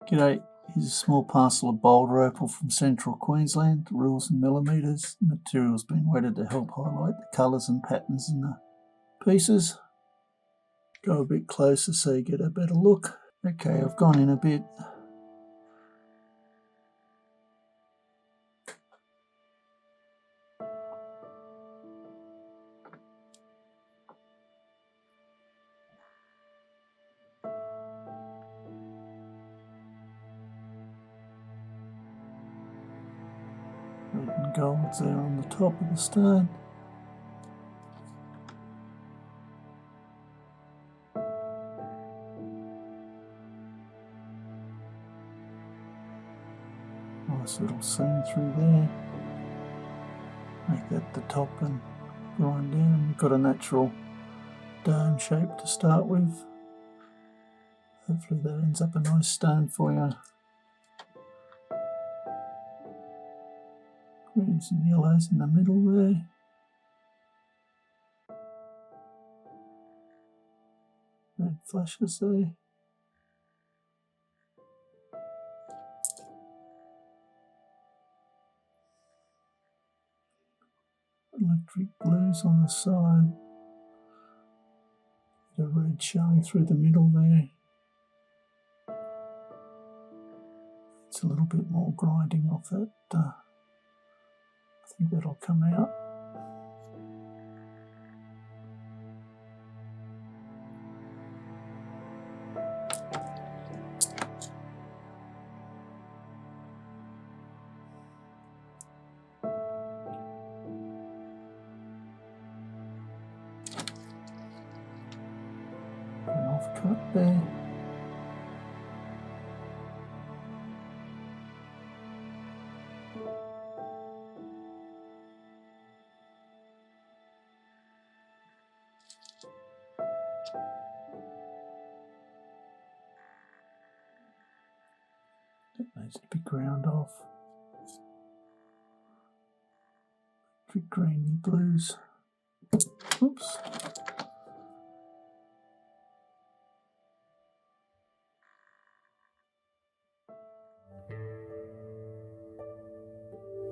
G'day, here's a small parcel of Boulder Opal from central Queensland, rules in millimetres. The material's been wetted to help highlight the colours and patterns in the pieces. Go a bit closer so you get a better look. Okay, I've gone in a bit. Red and gold's there on the top of the stone. Nice little seam through there. Make that the top and grind down, and you've got a natural dome shape to start with. Hopefully that ends up a nice stone for you. Greens and yellows in the middle there. Red flashes there. Electric blues on the side. Bit of red showing through the middle there. It's a little bit more grinding off that. I think that'll come out. An off cut there. That needs to be ground off. Electric greeny blues. Oops.